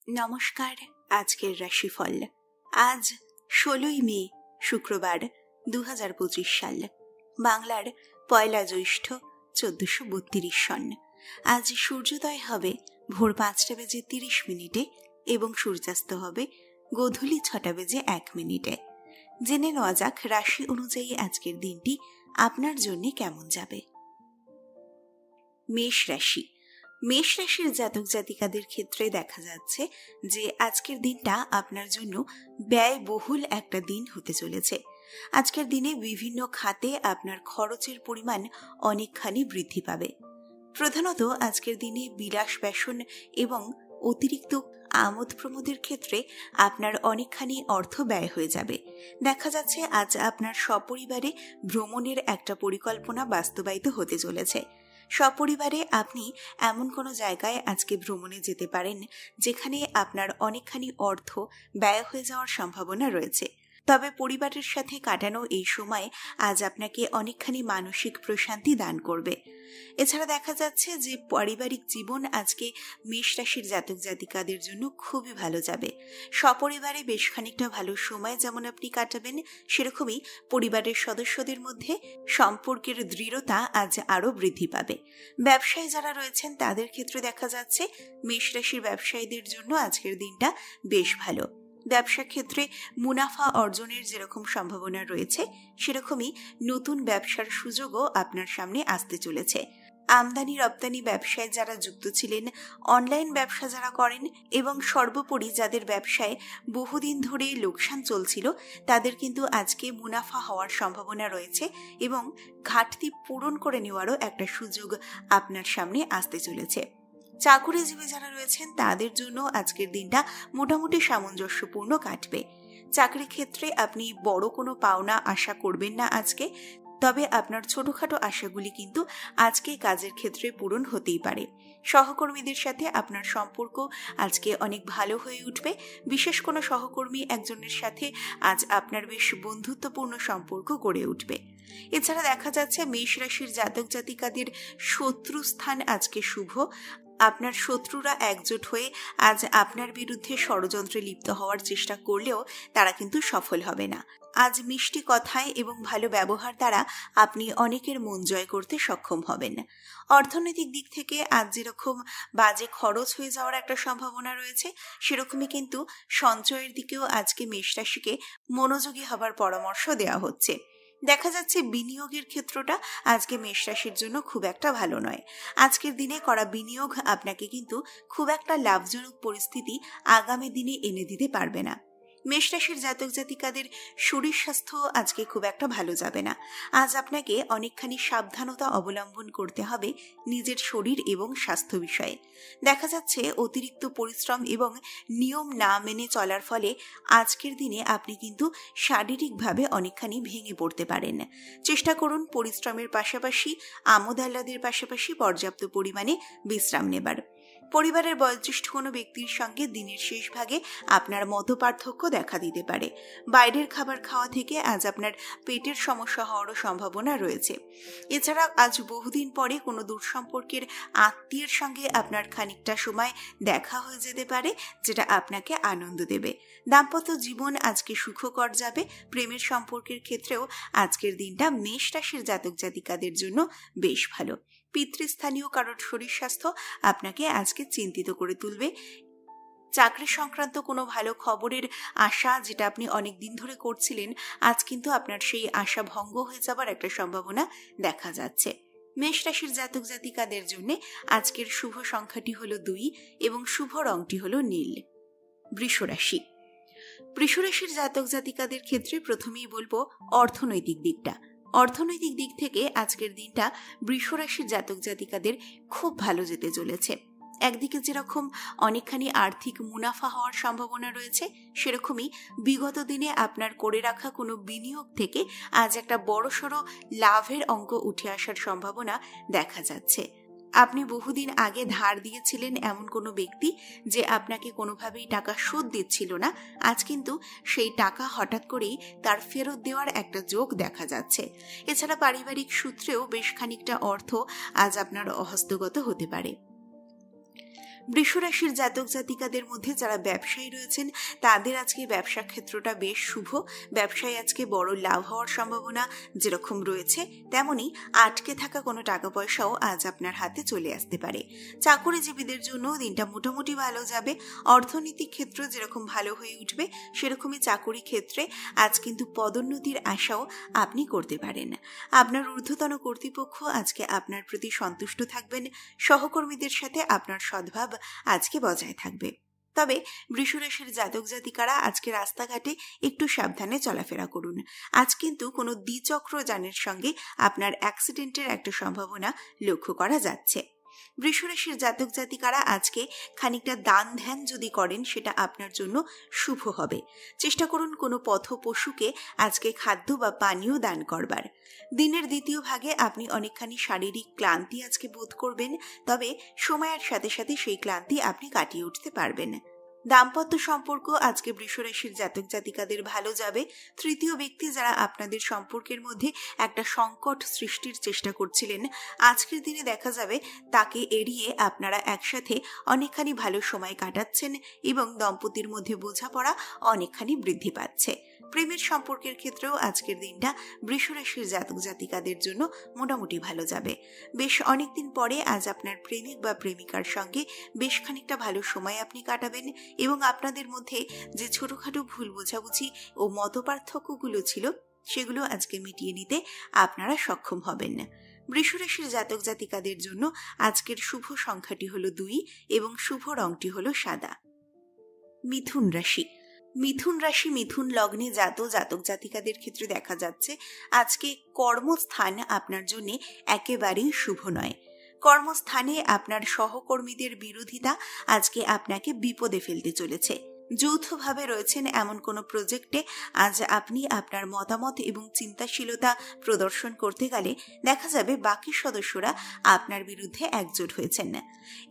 নমস্কার। আজকের রাশিফল আজ 16ই মে শুক্রবার 2025 সাল, বাংলার 1 জ্যৈষ্ঠ 1432 সন। আজ সূর্যোদয় হবে ভোর 5:30 এবং সূর্যাস্ত হবে গোধূলি 6:01। জেনে নেওয়া যাক রাশি অনুযায়ী আজকের দিনটি আপনার জন্য কেমন যাবে। মেষ রাশি। মেষ রাশির জাতক জাতিকাদের ক্ষেত্রে দেখা যাচ্ছে যে আজকের দিনটা আপনার জন্য ব্যয়বহুল একটা দিন হতে চলেছে। আজকের দিনে বিভিন্ন খাতে আপনার খরচের পরিমাণ অনেকখানি বৃদ্ধি পাবে। প্রধানত আজকের দিনে বিলাস ব্যসন এবং অতিরিক্ত আমোদ প্রমোদের ক্ষেত্রে আপনার অনেকখানি অর্থ ব্যয় হয়ে যাবে। দেখা যাচ্ছে আজ আপনার সপরিবারে ভ্রমণের একটা পরিকল্পনা বাস্তবায়িত হতে চলেছে। সপরিবারে আপনি এমন কোনো জায়গায় আজকে ভ্রমণে যেতে পারেন যেখানে আপনার অনেকখানি অর্থ ব্যয় হয়ে যাওয়ার সম্ভাবনা রয়েছে। তবে পরিবারের সাথে কাটানো এই সময় আজ আপনাকে অনেকখানি মানসিক প্রশান্তি দান করবে। এছাড়া দেখা যাচ্ছে যে পারিবারিক জীবন আজকে মেষ রাশির জাতক জাতিকাদের জন্য খুবই ভালো যাবে। সপরিবারে বেশ খানিকটা ভালো সময় যেমন আপনি কাটাবেন, সেরকমই পরিবারের সদস্যদের মধ্যে সম্পর্কের দৃঢ়তা আজ আরও বৃদ্ধি পাবে। ব্যবসায়ী যারা রয়েছেন তাদের ক্ষেত্রে দেখা যাচ্ছে মেষ রাশির ব্যবসায়ীদের জন্য আজকের দিনটা বেশ ভালো। ব্যবসা ক্ষেত্রে মুনাফা অর্জনের যেরকম সম্ভাবনা রয়েছে সেরকমই নতুন ব্যবসার সুযোগও আপনার সামনে আসতে চলেছে। আমদানি রপ্তানি ব্যবসায় যারা যুক্ত ছিলেন, অনলাইন ব্যবসা যারা করেন এবং সর্বোপরি যাদের ব্যবসায় বহুদিন ধরে লোকসান চলছিল তাদের কিন্তু আজকে মুনাফা হওয়ার সম্ভাবনা রয়েছে এবং ঘাটতি পূরণ করে নেওয়ারও একটা সুযোগ আপনার সামনে আসতে চলেছে। চাকুরিজীবী যারা রয়েছেন তাদের জন্য আজকের দিনটা মোটামুটি সামঞ্জস্যপূর্ণ কাটবে। চাকরি ক্ষেত্রে আপনি বড় কোনো পাওনা আশা করবেন না আজকে, তবে আপনার ছোটখাটো আশাগুলি কিন্তু আজকে কাজের ক্ষেত্রে পূরণ হতেই পারে। সহকর্মীদের সাথে আপনার সম্পর্ক আজকে অনেক ভালো হয়ে উঠবে। বিশেষ কোনো সহকর্মী একজনের সাথে আজ আপনার বেশ বন্ধুত্বপূর্ণ সম্পর্ক গড়ে উঠবে। এছাড়া দেখা যাচ্ছে মেষ রাশির জাতক জাতিকাদের শত্রুস্থান আজকে শুভ। আপনার শত্রুরা একজোট হয়ে আজ আপনার বিরুদ্ধে ষড়যন্ত্রে লিপ্ত হওয়ার চেষ্টা করলেও তারা কিন্তু সফল হবে না। আজ মিষ্টি কথায় এবং ভালো ব্যবহার দ্বারা আপনি অনেকের মন জয় করতে সক্ষম হবেন। অর্থনৈতিক দিক থেকে আজ যেরকম বাজে খরচ হয়ে যাওয়ার একটা সম্ভাবনা রয়েছে, সেরকমই কিন্তু সঞ্চয়ের দিকেও আজকে মেষ রাশিকে মনোযোগী হবার পরামর্শ দেওয়া হচ্ছে। দেখা যাচ্ছে বিনিয়োগের ক্ষেত্রটা আজকে মেষ রাশির জন্য খুব একটা ভালো নয়। আজকের দিনে করা বিনিয়োগ আপনাকে কিন্তু খুব একটা লাভজনক পরিস্থিতি আগামী দিনে এনে দিতে পারবে না। মেষ রাশির জাতক জাতিকাদের শরীর স্বাস্থ্য আজকে খুব একটা ভালো যাবে না। আজ আপনাকে অনেকখানি সাবধানতা অবলম্বন করতে হবে নিজের শরীর এবং স্বাস্থ্য বিষয়ে। দেখা যাচ্ছে অতিরিক্ত পরিশ্রম এবং নিয়ম না মেনে চলার ফলে আজকের দিনে আপনি কিন্তু শারীরিকভাবে অনেকখানি ভেঙে পড়তে পারেন। চেষ্টা করুন পরিশ্রমের পাশাপাশি আমোদ আহ্লাদের পাশাপাশি পর্যাপ্ত পরিমাণে বিশ্রাম নেবার। পরিবারের বয়োজ্যেষ্ঠ কোনো ব্যক্তির সঙ্গে দিনের শেষ ভাগে আপনার মতপার্থক্য দেখা দিতে পারে। বাইরের খাবার খাওয়া থেকে আজ আপনার পেটের সমস্যা হওয়ারও সম্ভাবনা রয়েছে। এছাড়া আজ বহুদিন পরে কোনো দূরসম্পর্কের আত্মীয়ের সঙ্গে আপনার খানিকটা সময় দেখা হয়ে যেতে পারে, যেটা আপনাকে আনন্দ দেবে। দাম্পত্য জীবন আজকে সুখকর যাবে। প্রেমের সম্পর্কের ক্ষেত্রেও আজকের দিনটা মেষ রাশির জাতক জাতিকাদের জন্য বেশ ভালো। পিতৃস্থানীয় কারোর শরীর স্বাস্থ্য আপনাকে আজকে চিন্তিত করে তুলবে। চাকরি সংক্রান্ত কোনো ভালো খবরের আশা যেটা আপনি অনেক দিন ধরে করছিলেন, আজ কিন্তু আপনার সেই আশা ভঙ্গ হয়ে যাবার একটা সম্ভাবনা দেখা যাচ্ছে। মেষ রাশির জাতক জাতিকাদের জন্য আজকের শুভ সংখ্যাটি হলো 2 এবং শুভ রংটি হলো নীল। বৃষ রাশি। বৃষ রাশির জাতক জাতিকাদের ক্ষেত্রে প্রথমেই বলবো অর্থনৈতিক দিকটা। অর্থনৈতিক দিক থেকে আজকের দিনটা বৃষ রাশির জাতক জাতিকাদের খুব ভালো যেতে চলেছে। একদিকে যেরকম অনেকখানি আর্থিক মুনাফা হওয়ার সম্ভাবনা রয়েছে, সেরকমই বিগত দিনে আপনার করে রাখা কোনো বিনিয়োগ থেকে আজ একটা বড়সড় লাভের অঙ্ক উঠে আসার সম্ভাবনা দেখা যাচ্ছে। আপনি বহুদিন আগে ধার দিয়েছিলেন এমন কোনো ব্যক্তি যে আপনাকে কোনোভাবেই টাকা শোধ দিচ্ছিল না, আজ কিন্তু সেই টাকা হঠাৎ করেই তার ফেরত দেওয়ার একটা যোগ দেখা যাচ্ছে। এছাড়া পারিবারিক সূত্রেও বেশ খানিকটা অর্থ আজ আপনার হস্তগত হতে পারে। বৃষ রাশির জাতক জাতিকাদের মধ্যে যারা ব্যবসায়ী রয়েছেন তাদের আজকে ব্যবসা ক্ষেত্রটা বেশ শুভ। ব্যবসায় আজকে বড় লাভ হওয়ার সম্ভাবনা যেরকম রয়েছে, তেমনি আটকে থাকা কোনো টাকা পয়সাও আজ আপনার হাতে চলে আসতে পারে। চাকরিজীবীদের জন্য দিনটা মোটামুটি ভালো যাবে। অর্থনৈতিক ক্ষেত্র যেরকম ভালো হয়ে উঠবে, সেরকমই চাকরি ক্ষেত্রে আজ কিন্তু পদোন্নতির আশাও আপনি করতে পারেন। আপনার ঊর্ধ্বতন কর্তৃপক্ষ আজকে আপনার প্রতি সন্তুষ্ট থাকবেন। সহকর্মীদের সাথে আপনার সদ্ভাব আজকে বজায় থাকবে। তবে বৃষ রাশির জাতক জাতিকারা আজকে রাস্তাঘাটে একটু সাবধানে চলাফেরা করুন। আজ কিন্তু কোনো দ্বিচক্র যানের সঙ্গে আপনার অ্যাক্সিডেন্টের একটা সম্ভাবনা লক্ষ্য করা যাচ্ছে। বৃষ রাশির জাতক জাতিকারা আজকে খানিকটা দান ধ্যান যদি করেন, সেটা আপনার জন্য শুভ হবে। চেষ্টা করুন কোনো পথ পশুকে আজকে খাদ্য বা পানীয় দান করবার। দিনের দ্বিতীয় ভাগে আপনি অনেকখানি শারীরিক ক্লান্তি আজকে বোধ করবেন, তবে সময়ের সাথে সাথে সেই ক্লান্তি আপনি কাটিয়ে উঠতে পারবেন। দাম্পত্য সম্পর্ক আজকে বৃষ রাশির জাতক জাতিকাদের ভালো যাবে। তৃতীয় ব্যক্তি যারা আপনাদের সম্পর্কের মধ্যে একটা সংকট সৃষ্টির চেষ্টা করছিলেন, আজকের দিনে দেখা যাবে তাকে এড়িয়ে আপনারা একসাথে অনেকখানি ভালো সময় কাটাচ্ছেন এবং দম্পতির মধ্যে বোঝাপড়া অনেকখানি বৃদ্ধি পাচ্ছে। প্রেমের সম্পর্কের ক্ষেত্রেও আজকের দিনটা বৃষ রাশির জাতক জাতিকাদের জন্য মোটামুটি ভালো যাবে। বেশ অনেকদিন পরে আজ আপনার প্রেমিক বা প্রেমিকার সঙ্গে বেশ খানিকটা ভালো সময় আপনি কাটাবেন এবং আপনাদের মধ্যে যে ছোটখাটো ভুল বোঝাবুঝি ও মতপার্থক্যগুলো ছিল, সেগুলো আজকে মিটিয়ে নিতে আপনারা সক্ষম হবেন। বৃষ রাশির জাতক জাতিকাদের জন্য আজকের শুভ সংখ্যাটি হলো 2 এবং শুভ রংটি হলো সাদা। মিথুন রাশি। মিথুন রাশি মিথুন লগ্নে জাতক জাতিকাদের ক্ষেত্রে দেখা যাচ্ছে আজকে কর্মস্থান আপনার জন্য একেবারেই শুভ নয়। কর্মস্থানে আপনার সহকর্মীদের বিরোধিতা আজকে আপনাকে বিপদে ফেলতে চলেছে। যৌথভাবে রয়েছেন এমন কোনো প্রজেক্টে আজ আপনি আপনার মতামত এবং চিন্তাশীলতা প্রদর্শন করতে গেলে দেখা যাবে বাকি সদস্যরা আপনার বিরুদ্ধে একজোট হয়েছেন।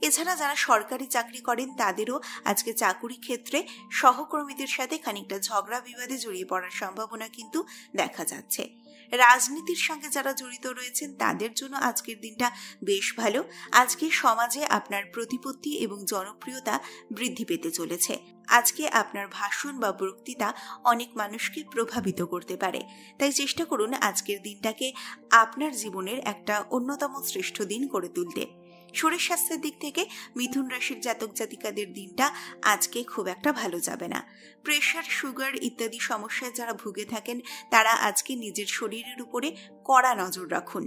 এছাড়া যারা সরকারি চাকরি করেন তাদেরও আজকে চাকুরি ক্ষেত্রে সহকর্মীদের সাথে খানিকটা ঝগড়া বিবাদে জড়িয়ে পড়ার সম্ভাবনা কিন্তু দেখা যাচ্ছে। রাজনীতির সঙ্গে যারা জড়িত রয়েছেন তাদের জন্য আজকের দিনটা বেশ ভালো। আজকে সমাজে আপনার প্রতিপত্তি এবং জনপ্রিয়তা বৃদ্ধি পেতে চলেছে। আজকে আপনার ভাষণ বা বক্তৃতা অনেক মানুষকে প্রভাবিত করতে পারে। তাই চেষ্টা করুন আজকের দিনটাকে আপনার জীবনের একটা অন্যতম শ্রেষ্ঠ দিন করে তুলতে। শরীর স্বাস্থ্যের দিক থেকে মিথুন রাশির জাতক জাতিকাদের দিনটা আজকে খুব একটা ভালো যাবে না। প্রেশার, সুগার ইত্যাদি সমস্যায় যারা ভুগে থাকেন তারা আজকে নিজের শরীরের উপরে কড়া নজর রাখুন।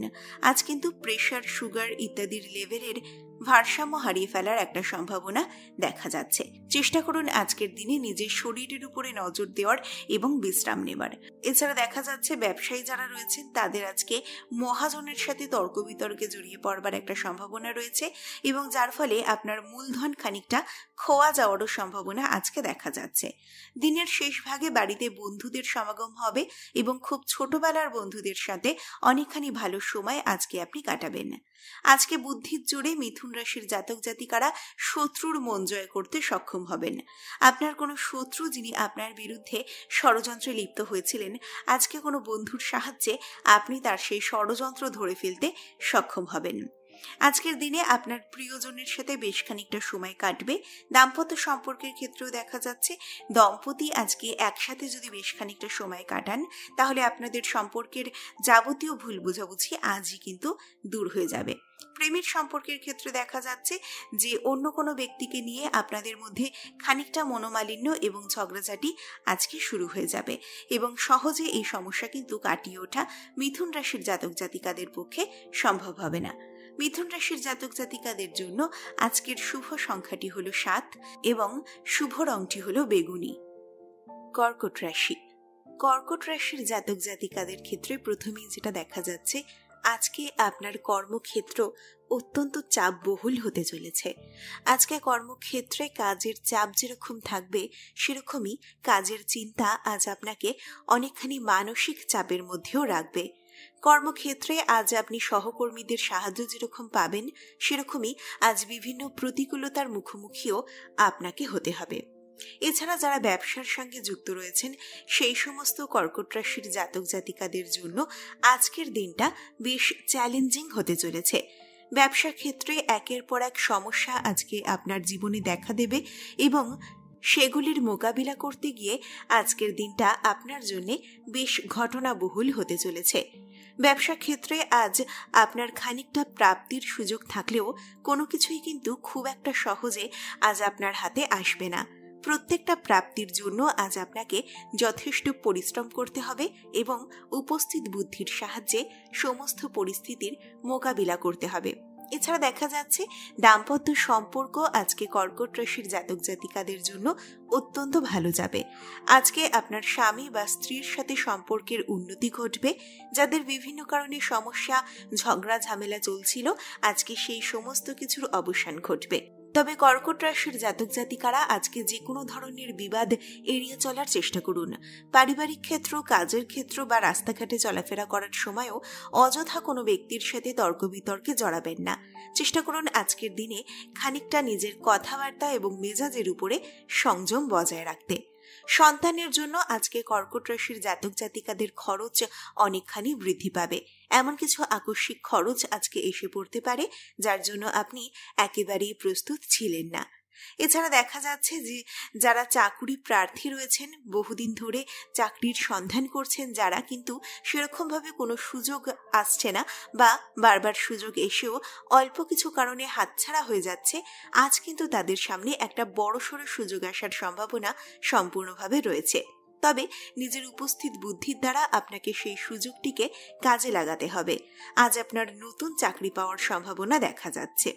আজ কিন্তু প্রেশার, সুগার ইত্যাদির লেভেলের ভারসাম্য হারিয়ে ফেলার একটা সম্ভাবনা দেখা যাচ্ছে। চেষ্টা করুন আজকের দিনে নিজের শরীরের উপরে নজর দেওয়ার এবং বিশ্রাম নেবার। এছাড়া দেখা যাচ্ছে ব্যবসায়ী যারা রয়েছেন তাদের আজকে মহাজনের সাথে তর্ক বিতর্কে জড়িয়ে পড়বার একটা সম্ভাবনা রয়েছে এবং যার ফলে আপনার মূলধন খানিকটা খোয়া যাওয়ারও সম্ভাবনা আজকে দেখা যাচ্ছে। দিনের শেষ ভাগে বাড়িতে বন্ধুদের সমাগম হবে এবং খুব ছোটবেলার বন্ধুদের সাথে অনেকখানি ভালো সময় আজকে আপনি কাটাবেন। আজকে বুদ্ধির জোরে মিথুন রাশির জাতক জাতিকারা শত্রুর মন জয় করতে সক্ষম হবেন। আপনার কোনো শত্রু যিনি আপনার বিরুদ্ধে ষড়যন্ত্রে লিপ্ত হয়েছিলেন, আজকে কোনো বন্ধুর সাহায্যে আপনি তার সেই ষড়যন্ত্র ধরে ফেলতে সক্ষম হবেন। আজকের দিনে আপনার প্রিয়জনের সাথে বেশ খানিকটা সময় কাটবে। দাম্পত্য সম্পর্কের ক্ষেত্রেও দেখা যাচ্ছে দম্পতি আজকে একসাথে যদি বেশ খানিকটা সময় কাটান তাহলে আপনাদের সম্পর্কের যাবতীয় ভুল বোঝাবুঝি আজই কিন্তু দূর হয়ে যাবে। প্রেমের সম্পর্কের ক্ষেত্রে দেখা যাচ্ছে যে অন্য কোনো ব্যক্তিকে নিয়ে আপনাদের মধ্যে খানিকটা মনোমালিন্য এবং ঝগড়াঝাটি আজকে শুরু হয়ে যাবে এবং সহজে এই সমস্যা কিন্তু কাটিয়ে ওঠা মিথুন রাশির জাতক জাতিকাদের পক্ষে সম্ভব হবে না। মিথুন রাশির জাতক জাতিকাদের জন্য আজকের শুভ সংখ্যাটি হলো 7 এবং শুভ রংটি হলো বেগুনি। কর্কট রাশি। কর্কট রাশির জাতক জাতিকাদের ক্ষেত্রে প্রথমেই যেটা দেখা যাচ্ছে আজকে আপনার কর্মক্ষেত্র অত্যন্ত চাপবহুল হতে চলেছে। আজকে কর্মক্ষেত্রে কাজের চাপ যেরকম থাকবে সেরকমই কাজের চিন্তা আজ আপনাকে অনেকখানি মানসিক চাপের মধ্যেও রাখবে। কর্মক্ষেত্রে আজ আপনি সহকর্মীদের সাহায্য যেরকম পাবেন সেরকমই আজ বিভিন্ন প্রতিকূলতার মুখোমুখিও আপনাকে হতে হবে। এছাড়া যারা ব্যবসার সঙ্গে যুক্ত রয়েছেন সেই সমস্ত কর্কট রাশির জাতক জাতিকাদের জন্য আজকের দিনটা বেশ চ্যালেঞ্জিং হতে চলেছে। ব্যবসা ক্ষেত্রে একের পর এক সমস্যা আজকে আপনার জীবনে দেখা দেবে এবং সেগুলির মোকাবিলা করতে গিয়ে আজকের দিনটা আপনার জন্য বেশ ঘটনাবহুল হতে চলেছে। ব্যবসা ক্ষেত্রে আজ আপনার খানিকটা প্রাপ্তির সুযোগ থাকলেও কোনো কিছুই কিন্তু খুব একটা সহজে আজ আপনার হাতে আসবে না। প্রত্যেকটা প্রাপ্তির জন্য আজ আপনাকে যথেষ্ট পরিশ্রম করতে হবে এবং উপস্থিত বুদ্ধির সাহায্যে সমস্ত পরিস্থিতির মোকাবিলা করতে হবে। এছাড়া দেখা যাচ্ছে দাম্পত্য সম্পর্ক আজকে কর্কট রাশির জাতক জাতিকাদের জন্য অত্যন্ত ভালো যাবে। আজকে আপনার স্বামী বা স্ত্রীর সাথে সম্পর্কের উন্নতি ঘটবে। যাদের বিভিন্ন কারণে সমস্যা, ঝগড়া, ঝামেলা চলছিল, আজকে সেই সমস্ত কিছুর অবসান ঘটবে। তবে কর্কট রাশির জাতক জাতিকারা আজকে যে কোনো ধরনের বিবাদ এড়িয়ে চলার চেষ্টা করুন। পারিবারিক ক্ষেত্র, কাজের ক্ষেত্র বা রাস্তাঘাটে চলাফেরা করার সময়ও অযথা কোনো ব্যক্তির সাথে তর্ক বিতর্কে জড়াবেন না। চেষ্টা করুন আজকের দিনে খানিকটা নিজের কথাবার্তা এবং মেজাজের উপরে সংযম বজায় রাখতে। সন্তানের জন্য আজকে কর্কট রাশির জাতক জাতিকাদের খরচ অনেকখানি বৃদ্ধি পাবে। এমন কিছু আকস্মিক খরচ আজকে এসে পড়তে পারে যার জন্য আপনি একেবারেই প্রস্তুত ছিলেন না। এছাড়া দেখা যাচ্ছে যে যারা চাকরি প্রার্থী রয়েছেন, বহুদিন ধরে চাকরির সন্ধান করছেন যারা, কিন্তু সেরকমভাবে কোনো সুযোগ আসছে না বা বারবার সুযোগ এসেও অল্প কিছু কারণে হাতছাড়া হয়ে যাচ্ছে, আজ কিন্তু তাদের সামনে একটা বড়সড় সুযোগ আসার সম্ভাবনা সম্পূর্ণভাবে রয়েছে। তবে নিজের উপস্থিত বুদ্ধির দ্বারা আপনাকে সেই সুযোগটিকে কাজে লাগাতে হবে। আজ আপনার নতুন চাকরি পাওয়ার সম্ভাবনা দেখা যাচ্ছে।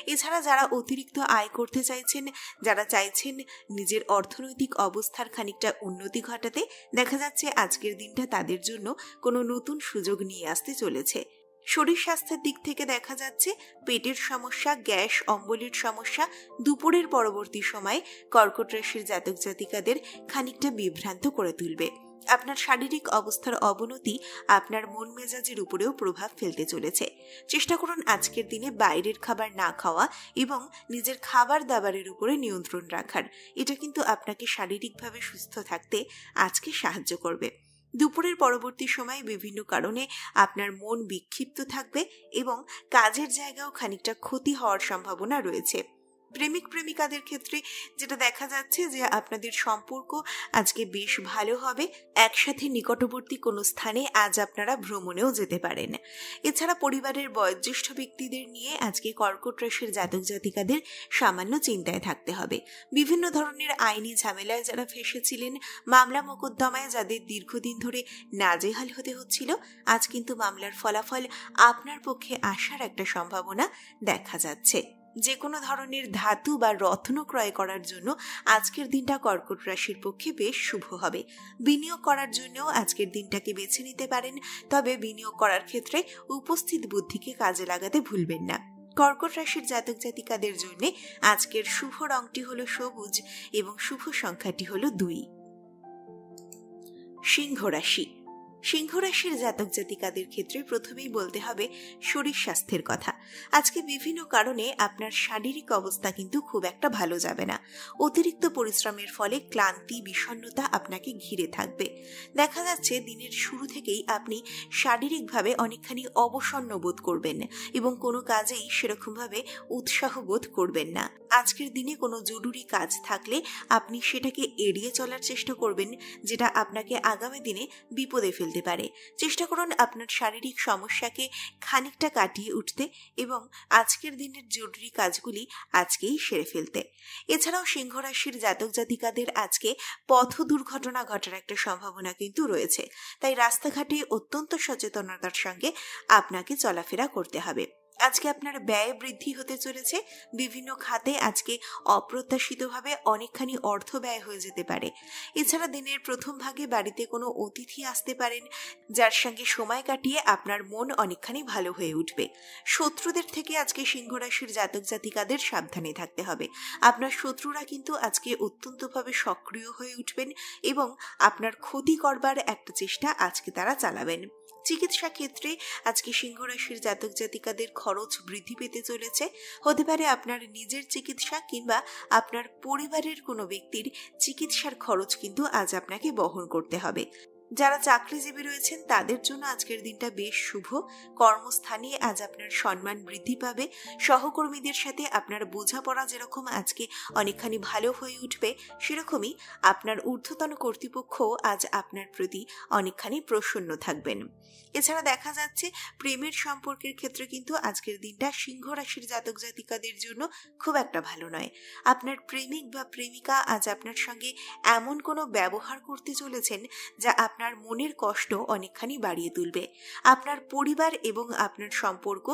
এছাড়া যারা অতিরিক্ত আয় করতে চাইছেন, যারা চাইছেন নিজের অর্থনৈতিক অবস্থার খানিকটা উন্নতি ঘটাতে, দেখা যাচ্ছে আজকের দিনটা তাদের জন্য কোনো নতুন সুযোগ নিয়ে আসতে চলেছে। শরীর স্বাস্থ্যের দিক থেকে দেখা যাচ্ছে পেটের সমস্যা, গ্যাস অম্বলের সমস্যা দুপুরের পরবর্তী সময়ে কর্কট রাশির জাতক জাতিকাদের খানিকটা বিভ্রান্ত করে তুলবে। আপনার শারীরিক অবস্থার অবনতি আপনার মন মেজাজের উপরেও প্রভাব ফেলতে চলেছে। চেষ্টা করুন আজকের দিনে বাইরের খাবার না খাওয়া এবং নিজের খাবার দাবারের উপরে নিয়ন্ত্রণ রাখার। এটা কিন্তু আপনাকে শারীরিকভাবে সুস্থ থাকতে আজকে সাহায্য করবে। দুপুরের পরবর্তী সময়ে বিভিন্ন কারণে আপনার মন বিক্ষিপ্ত থাকবে এবং কাজের জায়গাও খানিকটা ক্ষতি হওয়ার সম্ভাবনা রয়েছে। প্রেমিক প্রেমিকাদের ক্ষেত্রে যেটা দেখা যাচ্ছে যে আপনাদের সম্পর্ক আজকে বেশ ভালো হবে। একসাথে নিকটবর্তী কোনো স্থানে আজ আপনারা ভ্রমণেও যেতে পারেন। এছাড়া পরিবারের বয়োজ্যেষ্ঠ ব্যক্তিদের নিয়ে আজকে কর্কট রাশির জাতক জাতিকাদের সামান্য চিন্তায় থাকতে হবে। বিভিন্ন ধরনের আইনি ঝামেলায় যারা ফেঁসেছিলেন, মামলা মোকদ্দমায় যাদের দীর্ঘদিন ধরে নাজেহাল হতে হচ্ছিল, আজ কিন্তু মামলার ফলাফল আপনার পক্ষে আসার একটা সম্ভাবনা দেখা যাচ্ছে। যে কোনো ধরনের ধাতু বা রত্ন ক্রয় করার জন্য আজকের দিনটা কর্কট রাশির পক্ষে বেশ শুভ হবে। বিনিয়োগ করার জন্যও আজকের দিনটাকে বেছে নিতে পারেন, তবে বিনিয়োগ করার ক্ষেত্রে উপস্থিত বুদ্ধিকে কাজে লাগাতে ভুলবেন না। কর্কট রাশির জাতক জাতিকাদের জন্য আজকের শুভ রংটি হলো সবুজ এবং শুভ সংখ্যাটি হলো 2। সিংহ রাশি। সিংহ রাশির জাতক জাতিকাদের ক্ষেত্রে প্রথমেই বলতে হবে শরীর স্বাস্থ্যের কথা। আজকে বিভিন্ন কারণে আপনার শারীরিক অবস্থা কিন্তু খুব একটা ভালো যাবে না। অতিরিক্ত পরিশ্রমের ফলে ক্লান্তি, বিষণ্ণতা আপনাকে ঘিরে থাকবে। দেখা যাচ্ছে দিনের শুরু থেকেই আপনি শারীরিকভাবে অনেকখানি অবসন্ন বোধ করবেন এবং কোনো কাজেই সেরকমভাবে উৎসাহ বোধ করবেন না। আজকের দিনে কোনো জরুরি কাজ থাকলে আপনি সেটাকে এড়িয়ে চলার চেষ্টা করবেন, যেটা আপনাকে আগামী দিনে বিপদে ফেলতে পারে। চেষ্টা করুন আপনার শারীরিক সমস্যাকে খানিকটা কাটিয়ে উঠতে এবং আজকের দিনের জরুরি কাজগুলি আজকেই সেরে ফেলতে। এছাড়াও সিংহ রাশির জাতক জাতিকাদের আজকে পথ দুর্ঘটনা ঘটার একটা সম্ভাবনা কিন্তু রয়েছে, তাই রাস্তাঘাটে অত্যন্ত সচেতনতার সঙ্গে আপনাকে চলাফেরা করতে হবে। আজকে আপনার ব্যয় বৃদ্ধি হতে চলেছে। বিভিন্ন খাতে আজকে অপ্রত্যাশিতভাবে অনেকখানি অর্থ ব্যয় হয়ে যেতে পারে। এছাড়া দিনের প্রথম ভাগে বাড়িতে কোনো অতিথি আসতে পারেন, যার সঙ্গে সময় কাটিয়ে আপনার মন অনেকখানি ভালো হয়ে উঠবে। শত্রুদের থেকে আজকে সিংহ রাশির জাতক জাতিকাদের সাবধানে থাকতে হবে। আপনার শত্রুরা কিন্তু আজকে অত্যন্তভাবে সক্রিয় হয়ে উঠবেন এবং আপনার ক্ষতি করবার একটা চেষ্টা আজকে তারা চালাবেন। চিকিৎসা ক্ষেত্রে আজকে সিংহ রাশির জাতক জাতিকাদের খরচ বৃদ্ধি পেতে চলেছে। হতে পারে আপনার নিজের চিকিৎসা কিংবা আপনার পরিবারের কোনো ব্যক্তির চিকিৎসার খরচ কিন্তু আজ আপনাকে বহন করতে হবে। যারা চাকরিজীবী রয়েছেন তাদের জন্য আজকের দিনটা বেশ শুভ। কর্মস্থানে আজ আপনার সম্মান বৃদ্ধি পাবে। সহকর্মীদের সাথে আপনার বোঝাপড়া যেরকম আজকে অনেকখানি ভালো হয়ে উঠবে, সেরকমই আপনার ঊর্ধ্বতন কর্তৃপক্ষ আজ আপনার প্রতি অনেকখানি প্রসন্ন থাকবেন। এছাড়া দেখা যাচ্ছে প্রেমের সম্পর্কের ক্ষেত্রে কিন্তু আজকের দিনটা সিংহ রাশির জাতক জাতিকাদের জন্য খুব একটা ভালো নয়। আপনার প্রেমিক বা প্রেমিকা আজ আপনার সঙ্গে এমন কোনো ব্যবহার করতে চলেছেন যা আপনার মনের কষ্ট অনেকখানি বাড়িয়ে তুলবে। আপনার পরিবার এবং আপনার সম্পর্ক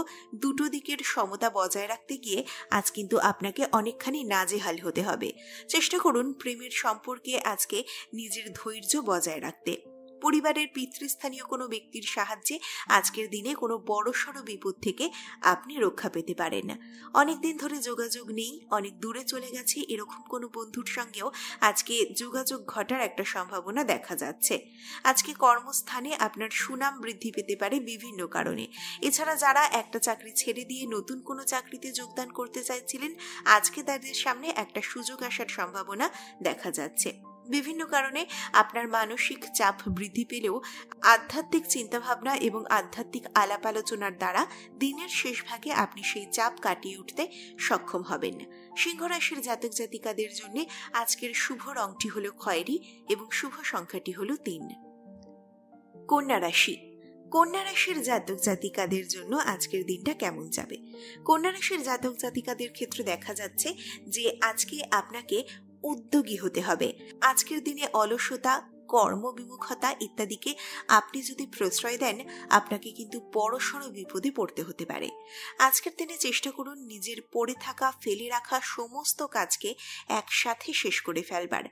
দুটো দিকের সমতা বজায় রাখতে গিয়ে আজ কিন্তু আপনাকে অনেকখানি নাজেহাল হতে হবে। চেষ্টা করুন প্রেমের সম্পর্কে আজকে নিজের ধৈর্য বজায় রাখতে। পরিবারের পিতৃস্থানীয় কোনো ব্যক্তির সাহায্যে আজকের দিনে কোনো বড়সড় বিপদ থেকে আপনি রক্ষা পেতে পারেন। অনেকদিন ধরে যোগাযোগ নেই, অনেক দূরে চলে গেছে এরকম কোনো বন্ধুর সঙ্গেও আজকে যোগাযোগ ঘটার একটা সম্ভাবনা দেখা যাচ্ছে। আজকে কর্মস্থানে আপনার সুনাম বৃদ্ধি পেতে পারে বিভিন্ন কারণে। এছাড়া যারা একটা চাকরি ছেড়ে দিয়ে নতুন কোনো চাকরিতে যোগদান করতে চাইছিলেন, আজকে তাদের সামনে একটা সুযোগ আসার সম্ভাবনা দেখা যাচ্ছে। বিভিন্ন কারণে আপনার মানসিক চাপ বৃদ্ধি পেলেও আধ্যাত্মিক চিন্তাভাবনা এবং আধ্যাত্মিক আলাপ আলোচনার দ্বারা দিনের শেষ ভাগে আপনি সেই চাপ কাটিয়ে উঠতে সক্ষম হবেন। সিংহ রাশির জাতক জাতিকাদের জন্য আজকের শুভ রংটি হলো খয়েরি এবং শুভ সংখ্যাটি হলো 3। কন্যা রাশি। কন্যা রাশির জাতক জাতিকাদের জন্য আজকের দিনটা কেমন যাবে? কন্যা রাশির জাতক জাতিকাদের ক্ষেত্রে দেখা যাচ্ছে যে আজকে আপনাকে উদ্যোগী হতে হবে। আজকের দিনে অলসতা, কর্মবিমুখতা ইত্যাদিকে আপনি যদি প্রশ্রয় দেন, আপনাকে কিন্তু বড়সড় বিপদে পড়তে হতে পারে। আজকের দিনে চেষ্টা করুন নিজের পড়ে থাকা, ফেলে রাখা সমস্ত কাজকে একসাথে শেষ করে ফেলবার,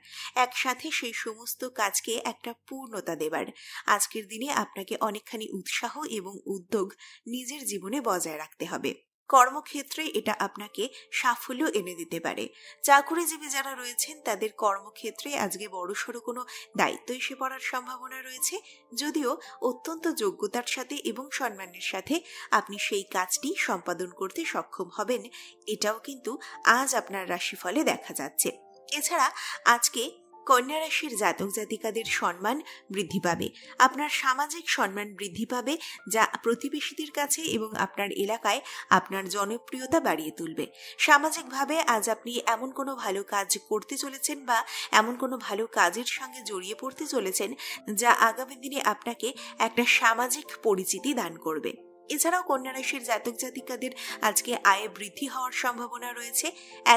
একসাথে সেই সমস্ত কাজকে একটা পূর্ণতা দেবার। আজকের দিনে আপনাকে অনেকখানি উৎসাহ এবং উদ্যোগ নিজের জীবনে বজায় রাখতে হবে। কর্মক্ষেত্রে এটা আপনাকে সাফল্য এনে দিতে পারে। চাকুরিজীবী যারা রয়েছেন তাদের কর্মক্ষেত্রে আজকে বড়সড় কোনো দায়িত্ব এসে পড়ার সম্ভাবনা রয়েছে, যদিও অত্যন্ত যোগ্যতার সাথে এবং সম্মানের সাথে আপনি সেই কাজটি সম্পাদন করতে সক্ষম হবেন, এটাও কিন্তু আজ আপনার রাশিফলে দেখা যাচ্ছে। এছাড়া আজকে কন্যা রাশির জাতক জাতিকাদের সম্মান বৃদ্ধি পাবে। আপনার সামাজিক সম্মান বৃদ্ধি পাবে, যা প্রতিবেশীদের কাছে এবং আপনার এলাকায় আপনার জনপ্রিয়তা বাড়িয়ে তুলবে। সামাজিকভাবে আজ আপনি এমন কোনো ভালো কাজ করতে চলেছেন বা এমন কোনো ভালো কাজের সঙ্গে জড়িয়ে পড়তে চলেছেন যা আগামী দিনে আপনাকে একটা সামাজিক পরিচিতি দান করবে। এছাড়াও কন্যা রাশির জাতক জাতিকাদের আজকে আয়ে বৃদ্ধি হওয়ার সম্ভাবনা রয়েছে।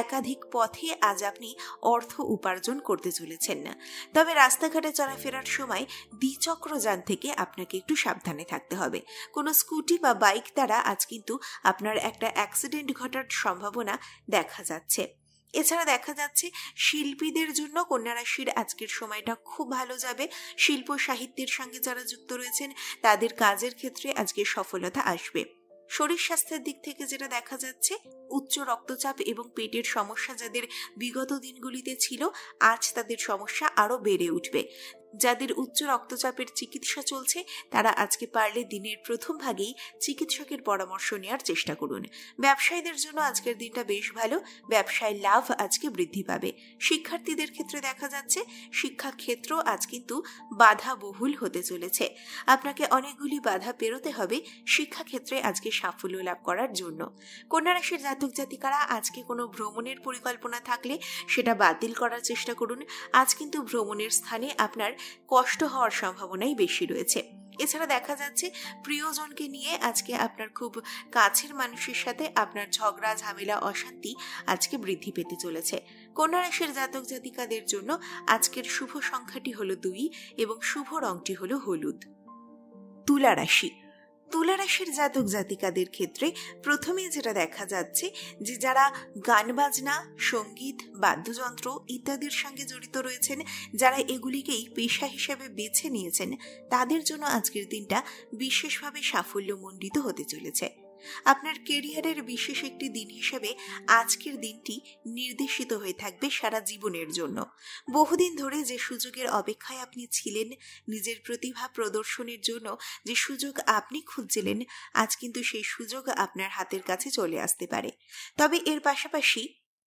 একাধিক পথে আজ আপনি অর্থ উপার্জন করতে চলেছেন না, তবে রাস্তাঘাটে চলাফেরার সময় দ্বিচক্রযান থেকে আপনাকে একটু সাবধানে থাকতে হবে। কোনো স্কুটি বা বাইক দ্বারা আজ কিন্তু আপনার একটা অ্যাক্সিডেন্ট ঘটার সম্ভাবনা দেখা যাচ্ছে। এছাড়া দেখা যাচ্ছে শিল্পীদের জন্য কন্যা রাশির আজকের সময়টা খুব ভালো যাবে। শিল্প সাহিত্যের সঙ্গে যারা যুক্ত রয়েছেন তাদের কাজের ক্ষেত্রে আজকে সফলতা আসবে। শরীর স্বাস্থ্যের দিক থেকে যেটা দেখা যাচ্ছে, উচ্চ রক্তচাপ এবং পেটের সমস্যা যাদের বিগত দিনগুলিতে ছিল, আজ তাদের সমস্যা আরো বেড়ে উঠবে। যাদের উচ্চ রক্তচাপের চিকিৎসা চলছে তারা আজকে পারলে দিনের প্রথম ভাগেই চিকিৎসকের পরামর্শ নেওয়ার চেষ্টা করুন। ব্যবসায়ীদের জন্য আজকের দিনটা বেশ ভালো, ব্যবসায় লাভ আজকে বৃদ্ধি পাবে। শিক্ষার্থীদের ক্ষেত্রে দেখা যাচ্ছে শিক্ষাক্ষেত্র আজ কিন্তু বাধা বহুল হতে চলেছে। আপনাকে অনেকগুলি বাধা পেরোতে হবে শিক্ষাক্ষেত্রে আজকে সাফল্য লাভ করার জন্য। কন্যা রাশির জাতক জাতিকারা আজকে কোনো ভ্রমণের পরিকল্পনা থাকলে সেটা বাতিল করার চেষ্টা করুন। আজ কিন্তু ভ্রমণের স্থানে আপনার কষ্ট হওয়ার সম্ভাবনাই বেশি রয়েছে। এছাড়া দেখা যাচ্ছে প্রিয়জনকে নিয়ে আজকে আপনার খুব কাছের মানুষের সাথে আপনার ঝগড়া, ঝামেলা, অশান্তি আজকে বৃদ্ধি পেতে চলেছে। কন্যা রাশির জাতক জাতিকাদের জন্য আজকের শুভ সংখ্যাটি হলো 2 এবং শুভ রংটি হলো হলুদ। তুলা রাশি। তুলা রাশির জাতক জাতিকাদের ক্ষেত্রে প্রথমে যেটা দেখা যাচ্ছে যে যারা গান বাজনা, সঙ্গীত, বাদ্যযন্ত্র ইত্যাদির সঙ্গে জড়িত রয়েছেন, যারা এগুলিকেই পেশা হিসেবে বেছে নিয়েছেন, তাদের জন্য আজকের দিনটা বিশেষভাবে সাফল্যমণ্ডিত হতে চলেছে। আপনার কেরিয়ারের বিশেষ একটি দিন হিসেবে আজকের দিনটি নির্দেশিত হয়ে থাকবে সারা জীবনের জন্য। বহুদিন ধরে যে সুযোগের অপেক্ষায় আপনি ছিলেন, নিজের প্রতিভা প্রদর্শনের জন্য যে সুযোগ আপনি খুঁজছিলেন, আজ কিন্তু সেই সুযোগ আপনার হাতের কাছে চলে আসতে পারে। তবে এর পাশাপাশি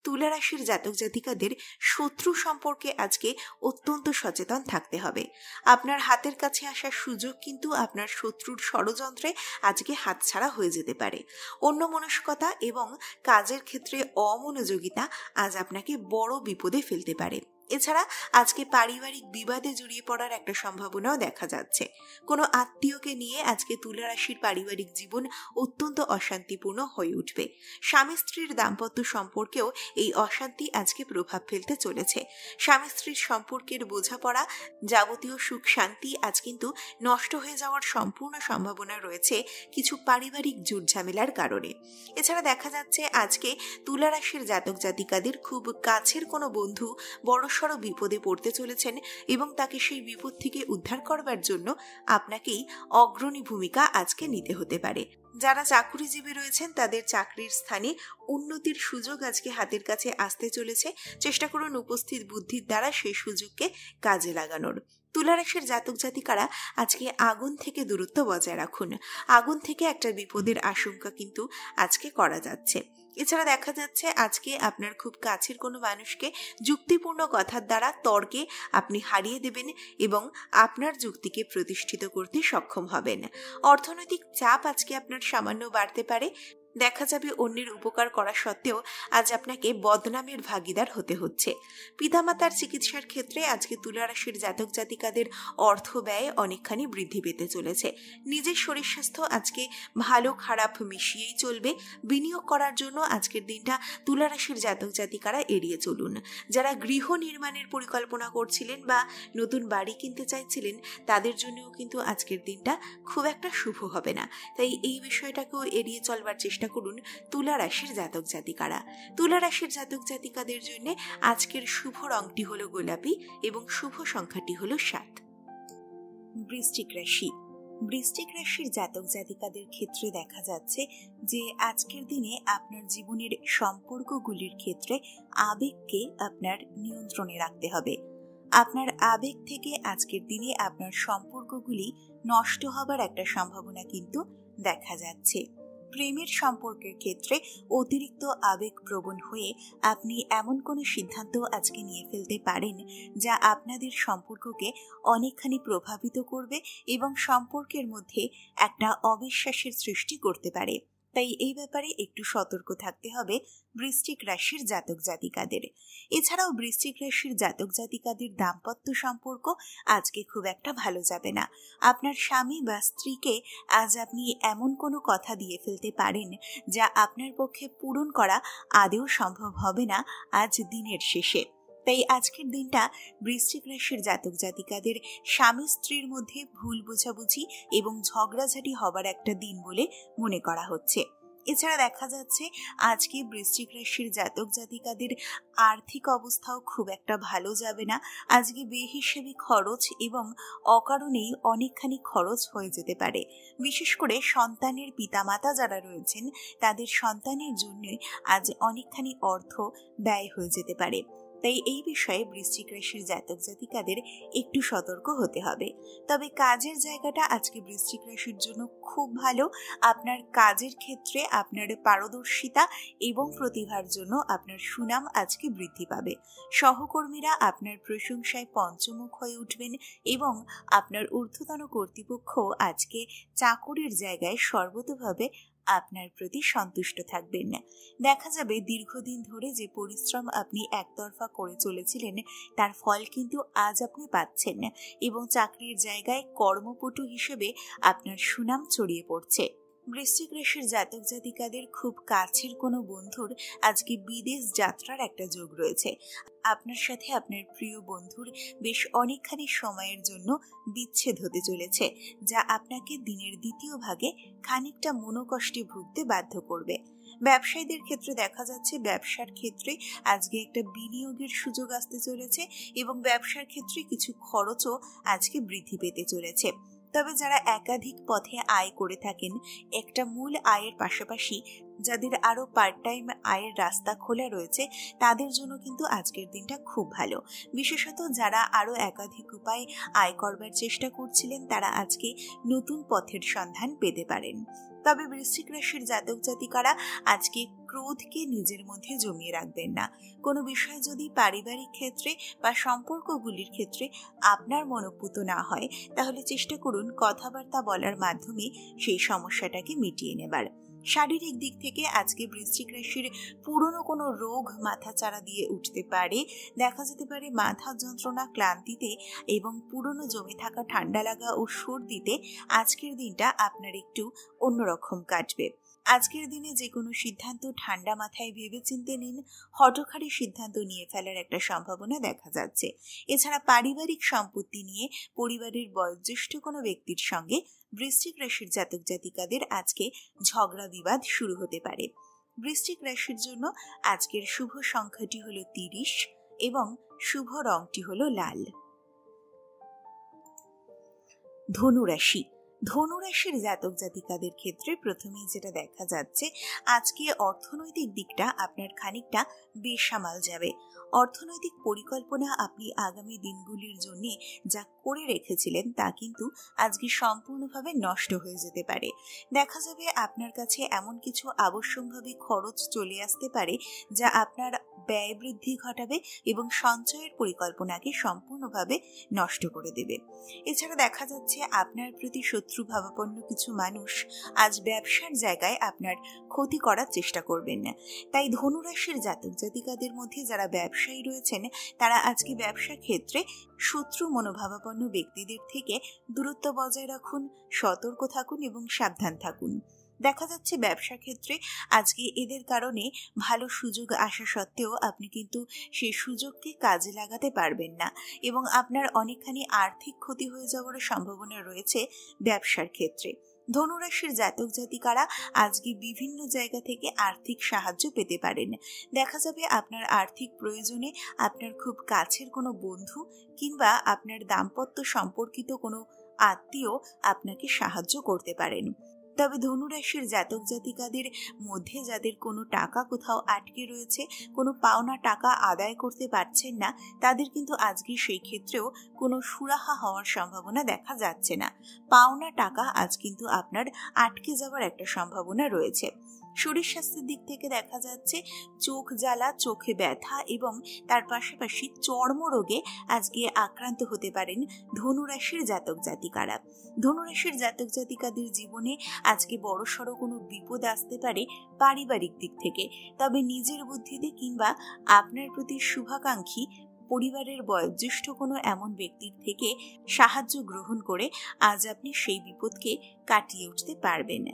তুলা রাশির জাতক জাতিকাদের শত্রু সম্পর্কে আজকে অত্যন্ত সচেতন থাকতে হবে। আপনার হাতের কাছে আসা সুযোগ কিন্তু আপনার শত্রুর ষড়যন্ত্রে আজকে হাতছাড়া হয়ে যেতে পারে। অন্যমনস্কতা এবং কাজের ক্ষেত্রে অমনোযোগিতা আজ আপনাকে বড় বিপদে ফেলতে পারে। এছাড়া আজকে পারিবারিক বিবাদে জড়িয়ে পড়ার একটা সম্ভাবনাও দেখা যাচ্ছে। কোনো আত্মীয়কে নিয়ে আজকে তুলা রাশির পারিবারিক জীবন অত্যন্ত অশান্তিপূর্ণ হয়ে উঠবে। স্বামী স্ত্রীর দাম্পত্য সম্পর্কেও এই অশান্তি আজকে প্রভাব ফেলতে চলেছে। স্বামী স্ত্রীর সম্পর্কের বোঝাপড়া, যাবতীয় সুখ শান্তি আজ কিন্তু নষ্ট হয়ে যাওয়ার সম্পূর্ণ সম্ভাবনা রয়েছে কিছু পারিবারিক ঝুটঝামেলার কারণে। এছাড়া দেখা যাচ্ছে আজকে তুলা রাশির জাতক জাতিকাদের খুব কাছের কোনো বন্ধু বড়সড় বিপদে পড়তে চলেছেন এবং তাকে সেই বিপদ থেকে উদ্ধার করবার জন্য আপনাকেই অগ্রণী ভূমিকা আজকে নিতে হতে পারে। যারা চাকরিজীবী রয়েছেন তাদের চাকরির স্থানে উন্নতির সুযোগ আজকে হাতের কাছে আসতে চলেছে। চেষ্টা করুন উপস্থিত বুদ্ধির দ্বারা সেই সুযোগকে কাজে লাগানোর। তুলা রাশির জাতক জাতিকারা আজকে আগুন থেকে দূরত্ব বজায় রাখুন। আগুন থেকে একটা বিপদের আশঙ্কা কিন্তু আজকে করা যাচ্ছে। এছাড়া দেখা যাচ্ছে আজকে আপনার খুব কাছের কোনো মানুষকে যুক্তিপূর্ণ কথার দ্বারা তর্কে আপনি হারিয়ে দেবেন এবং আপনার যুক্তিকে প্রতিষ্ঠিত করতে সক্ষম হবেন। অর্থনৈতিক চাপ আজকে আপনার সামান্য বাড়তে পারে। দেখা যাবে অন্যের উপকার করা সত্ত্বেও আজ আপনাকে বদনামের ভাগিদার হতে হচ্ছে। পিতামাতার চিকিৎসার ক্ষেত্রে আজকে তুলা রাশির জাতক জাতিকাদের অর্থ ব্যয় অনেকখানি বৃদ্ধি পেতে চলেছে। নিজের শরীর স্বাস্থ্য আজকে ভালো খারাপ মিশিয়েই চলবে। বিনিয়োগ করার জন্য আজকের দিনটা তুলা রাশির জাতক জাতিকারা এড়িয়ে চলুন। যারা গৃহ নির্মাণের পরিকল্পনা করছিলেন বা নতুন বাড়ি কিনতে চাইছিলেন তাদের জন্যও কিন্তু আজকের দিনটা খুব একটা শুভ হবে না। তাই এই বিষয়টাকেও এড়িয়ে চলবার চেষ্টা করুন তুলা রাশির জাতক জাতিকারা। তুলা রাশির জাতক জাতিকাদের জন্য আজকের শুভ রংটি হলো গোলাপি এবং শুভ সংখ্যাটি হলো 7। বৃশ্চিক রাশি। বৃশ্চিক রাশির জাতক জাতিকাদের ক্ষেত্রে দেখা যাচ্ছে যে আজকের দিনে আপনার জীবনের সম্পর্কগুলির ক্ষেত্রে আবেগকে আপনার নিয়ন্ত্রণে রাখতে হবে। আপনার আবেগ থেকে আজকের দিনে আপনার সম্পর্কগুলি নষ্ট হবার একটা সম্ভাবনা কিন্তু দেখা যাচ্ছে। প্রেমের সম্পর্কের ক্ষেত্রে অতিরিক্ত আবেগপ্রবণ হয়ে আপনি এমন কোনো সিদ্ধান্ত আজকে নিয়ে ফেলতে পারেন যা আপনাদের সম্পর্ককে অনেকখানি প্রভাবিত করবে এবং সম্পর্কের মধ্যে একটা অবিশ্বাসের সৃষ্টি করতে পারে। তাই এই ব্যাপারে একটু সতর্ক থাকতে হবে বৃশ্চিক রাশির জাতক জাতিকাদের। এছাড়াও বৃশ্চিক রাশির জাতক জাতিকাদের দাম্পত্য সম্পর্ক আজকে খুব একটা ভালো যাবে না। আপনার স্বামী বা স্ত্রীকে আজ আপনি এমন কোনো কথা দিয়ে ফেলতে পারেন যা আপনার পক্ষে পূরণ করা আদৌ সম্ভব হবে না আজ দিনের শেষে। তাই আজকের দিনটা বৃশ্চিক রাশির জাতক জাতিকাদের স্বামী স্ত্রীর মধ্যে ভুল বোঝাবুঝি এবং ঝগড়াঝাটি হবার একটা দিন বলে মনে করা হচ্ছে। এছাড়া দেখা যাচ্ছে আজকে বৃশ্চিক রাশির জাতক জাতিকাদের আর্থিক অবস্থাও খুব একটা ভালো যাবে না। আজকে বেহিসেবি খরচ এবং অকারণেই অনেকখানি খরচ হয়ে যেতে পারে। বিশেষ করে সন্তানের পিতামাতা যারা রয়েছেন তাদের সন্তানের জন্য আজ অনেকখানি অর্থ ব্যয় হয়ে যেতে পারে। তাই এই বিষয়ে বৃশ্চিক রাশির জাতক জাতিকাদের একটু সতর্ক হতে হবে। তবে কাজের জায়গাটা আজকে বৃশ্চিক রাশির জন্য খুব ভালো। আপনার কাজের ক্ষেত্রে আপনার পারদর্শিতা এবং প্রতিভার জন্য আপনার সুনাম আজকে বৃদ্ধি পাবে। সহকর্মীরা আপনার প্রশংসায় পঞ্চমুখ হয়ে উঠবেন এবং আপনার ঊর্ধ্বতন কর্তৃপক্ষ আজকে চাকরির জায়গায় সর্বতোভাবে আপনার প্রতি সন্তুষ্ট থাকবেন না। দেখা যাবে দীর্ঘদিন ধরে যে পরিশ্রম আপনি একতরফা করে চলেছিলেন তার ফল কিন্তু আজ আপনি পাচ্ছেন এবং চাকরির জায়গায় কর্মপটু হিসেবে আপনার সুনাম ছড়িয়ে পড়ছে। বৃশ্চিক রাশির জাতক জাতিকাদের খুব কাছের কোনো বন্ধুর আজকে বিদেশ যাত্রার একটা যোগ রয়েছে। আপনার সাথে আপনার প্রিয় বন্ধুর বেশ অনেকখানি সময়ের জন্য বিচ্ছেদ হতে চলেছে, যা আপনাকে দিনের দ্বিতীয় ভাগে খানিকটা মনোকষ্টে ভুগতে বাধ্য করবে। ব্যবসায়ীদের ক্ষেত্রে দেখা যাচ্ছে ব্যবসার ক্ষেত্রে আজকে একটা বিনিয়োগের সুযোগ আসতে চলেছে এবং ব্যবসার ক্ষেত্রে কিছু খরচও আজকে বৃদ্ধি পেতে চলেছে। তবে যারা একাধিক পথে আয় করে থাকেন, একটা মূল আয়ের পাশাপাশি যাদের আরো পার্ট টাইম আয়ের রাস্তা খোলা রয়েছে তাদের জন্য কিন্তু আজকের দিনটা খুব ভালো। বিশেষত যারা আরো একাধিক উপায়ে আয় করবার চেষ্টা করছিলেন তারা আজকে নতুন পথের সন্ধান পেতে পারেন। তবে বৃশ্চিক রাশির জাতক জাতিকারা আজকে ক্রোধকে নিজের মধ্যে জমিয়ে রাখবেন না। কোনো বিষয় যদি পারিবারিক ক্ষেত্রে বা সম্পর্কগুলির ক্ষেত্রে আপনার মনোপুত না হয়, তাহলে চেষ্টা করুন কথাবার্তা বলার মাধ্যমে সেই সমস্যাটাকে মিটিয়ে নেবার। শারীরিক দিক থেকে আজকে বৃশ্চিক রাশির পুরনো কোনো রোগ মাথাচাড়া দিয়ে উঠতে পারে। দেখা যেতে পারে মাথা যন্ত্রণা, ক্লান্তিতে এবং পুরনো জমে থাকা ঠান্ডা লাগা ও সর্দিতে আজকের দিনটা আপনার একটু অন্যরকম কাটবে। আজকের দিনে যে কোনো সিদ্ধান্ত ঠান্ডা মাথায় ভেবেচিন্তে নিন। হঠকারী সিদ্ধান্ত নিয়ে ফেলার একটা সম্ভাবনা দেখা যাচ্ছে। এছাড়া পারিবারিক সম্পত্তি নিয়ে পরিবারের বয়োজ্যেষ্ঠ কোনো ব্যক্তির সঙ্গে বৃশ্চিক রাশির জাতক জাতিকাদের আজকে ঝগড়া বিবাদ শুরু হতে পারে। বৃশ্চিক রাশির জন্য আজকের শুভ সংখ্যাটি হলো 30 এবং শুভ রংটি হলো লাল। ধনুরাশি। ধনুরাশির জাতক জাতিকাদের ক্ষেত্রে প্রথমেই যেটা দেখা যাচ্ছে, আজকে অর্থনৈতিক দিকটা আপনার খানিকটা বেসামাল যাবে। অর্থনৈতিক পরিকল্পনা আপনি আগামী দিনগুলির জন্য যা করে রেখেছিলেন তা কিন্তু আজকে সম্পূর্ণভাবে নষ্ট হয়ে যেতে পারে। দেখা যাবে আপনার কাছে এমন কিছু আবশ্যকভাবে খরচ চলে আসতে পারে যা আপনার ব্যয় বৃদ্ধি ঘটাবে এবং সঞ্চয়ের পরিকল্পনাকে সম্পূর্ণভাবে নষ্ট করে দেবে। এছাড়া দেখা যাচ্ছে আপনার প্রতি শত্রুভাবাপন্ন কিছু মানুষ আজ ব্যবসার জায়গায় আপনার ক্ষতি করার চেষ্টা করবেন না। তাই ধনুরাশির জাতক জাতিকাদের মধ্যে যারা ব্যবসায়ী রয়েছেন, তারা আজকে ব্যবসা ক্ষেত্রে শত্রু মনোভাবাপন্ন ব্যক্তিদের থেকে দূরত্ব বজায় রাখুন, সতর্ক থাকুন এবং সাবধান থাকুন। দেখা যাচ্ছে ব্যবসা ক্ষেত্রে আজকে এদের কারণে ভালো সুযোগ আসা সত্ত্বেও আপনি কিন্তু সেই সুযোগকে কাজে লাগাতে পারবেন না এবং আপনার অনেকখানি আর্থিক ক্ষতি হয়ে যাওয়ার সম্ভাবনা রয়েছে ব্যবসার ক্ষেত্রে। ধনুরাশির জাতক জাতিকারা আজকে বিভিন্ন জায়গা থেকে আর্থিক সাহায্য পেতে পারেন। দেখা যাবে আপনার আর্থিক প্রয়োজনে আপনার খুব কাছের কোনো বন্ধু কিংবা আপনার দাম্পত্য সম্পর্কিত কোনো আত্মীয় আপনাকে সাহায্য করতে পারেন। তবে ধনুরাশির জাতক জাতিকাদের মধ্যে যাদের কোনো টাকা কোথাও আটকে রয়েছে, কোনো পাওনা টাকা আদায় করতে পারছেন না, তাদের কিন্তু আজকে সেই ক্ষেত্রেও কোনো সুরাহা হওয়ার সম্ভাবনা দেখা যাচ্ছে না। পাওনা টাকা আজ কিন্তু আপনার আটকে যাওয়ার একটা সম্ভাবনা রয়েছে। শরীর স্বাস্থ্যের দিক থেকে দেখা যাচ্ছে চোখ জ্বালা, চোখে ব্যথা এবং তার পাশাপাশি চর্মরোগে আজকে আক্রান্ত হতে পারেন ধনুরাশির জাতক জাতিকারা। ধনুরাশির জাতক জাতিকাদের জীবনে আজকে বড়সড় কোনো বিপদ আসতে পারে পারিবারিক দিক থেকে। তবে নিজের বুদ্ধিতে কিংবা আপনার প্রতি শুভাকাঙ্ক্ষী পরিবারের বয়োজ্যেষ্ঠ কোনো এমন ব্যক্তির থেকে সাহায্য গ্রহণ করে আজ আপনি সেই বিপদকে কাটিয়ে উঠতে পারবেন।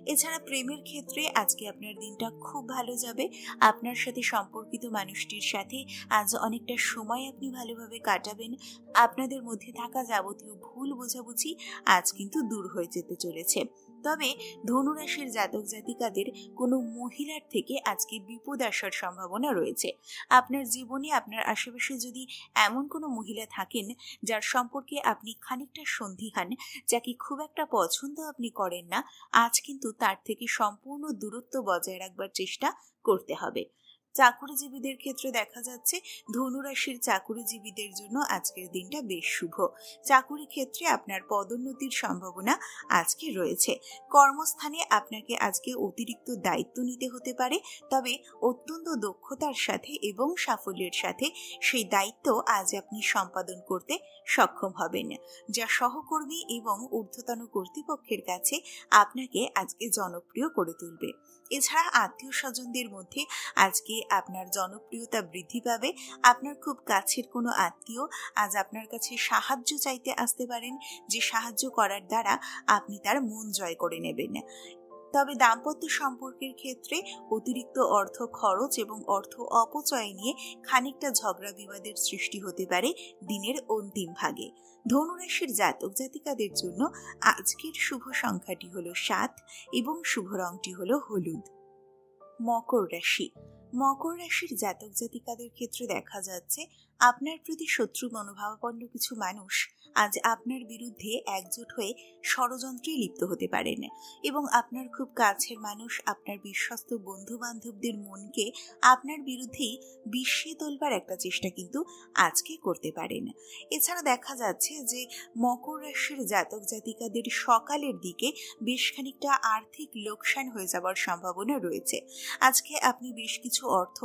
এছাড়া প্রেমের ক্ষেত্রে আজকে আপনার দিনটা খুব ভালো যাবে। আপনার সাথে সম্পর্কিত মানুষটির সাথে আজ অনেকটা সময় আপনি ভালোভাবে কাটাবেন। আপনাদের মধ্যে থাকা যাবতীয় ভুল বোঝাবুঝি আজ কিন্তু দূর হয়ে যেতে চলেছে। তবে ধনুরাশির জাতক জাতিকাদের কোনো মহিলার থেকে আজকে বিপদ আসার সম্ভাবনা রয়েছে। আপনার জীবনে আপনার আশেপাশে যদি এমন কোনো মহিলা থাকেন যার সম্পর্কে আপনি খানিকটা সন্দিহান, যাকে খুব একটা পছন্দ আপনি করেন না, আজ কিন্তু তার থেকে সম্পূর্ণ দূরত্ব বজায় রাখবার চেষ্টা করতে হবে। চাকুরিজীবীদের ক্ষেত্রে দেখা যাচ্ছে ধনুরাশির চাকুরিজীবীদের জন্য আজকের দিনটা বেশ শুভ। চাকুরি ক্ষেত্রে আপনার পদোন্নতির সম্ভাবনা আজকে রয়েছে। কর্মস্থানে আপনাকে আজকে অতিরিক্ত দায়িত্ব নিতে হতে পারে, তবে অত্যন্ত দক্ষতার সাথে এবং সাফল্যের সাথে সেই দায়িত্ব আজ আপনি সম্পাদন করতে সক্ষম হবেন, যা সহকর্মী এবং ঊর্ধ্বতন কর্তৃপক্ষের কাছে আপনাকে আজকে জনপ্রিয় করে তুলবে। এছাড়া আত্মীয় স্বজনদের মধ্যে আজকে আপনার জনপ্রিয়তা বৃদ্ধি পাবে। আপনার খুব কাছের কোনো আত্মীয় আজ আপনার কাছে সাহায্য চাইতে আসতে পারেন, যে সাহায্য করার দ্বারা আপনি তার মন জয় করে নেবেন। তবে দাম্পত্য সম্পর্কের ক্ষেত্রে অতিরিক্ত অর্থ খরচ এবং অর্থ অপচয় নিয়ে খানিকটা ঝগড়া বিবাদের সৃষ্টি হতে পারে দিনের অন্তিম ভাগে। ধনুরাশির জাতক জাতিকাদের জন্য আজকের শুভ সংখ্যাটি হলো 7 এবং শুভ রংটি হলো হলুদ। মকর রাশি। মকর রাশির জাতক জাতিকাদের ক্ষেত্রে দেখা যাচ্ছে আপনার প্রতি শত্রু মনোভাবাপন্ন কিছু মানুষ আজ আপনার বিরুদ্ধে একজোট হয়ে ষড়যন্ত্রে লিপ্ত হতে পারেন এবং আপনার খুব কাছের মানুষ, আপনার বিশ্বস্ত বন্ধু বান্ধবদের মনকে আপনার বিরুদ্ধেই বিষিয়ে তোলবার একটা চেষ্টা কিন্তু আজকে করতে পারেন। এছাড়া দেখা যাচ্ছে যে মকর রাশির জাতক জাতিকাদের সকালের দিকে বেশ খানিকটা আর্থিক লোকসান হয়ে যাওয়ার সম্ভাবনা রয়েছে। আজকে আপনি বেশ কিছু অর্থ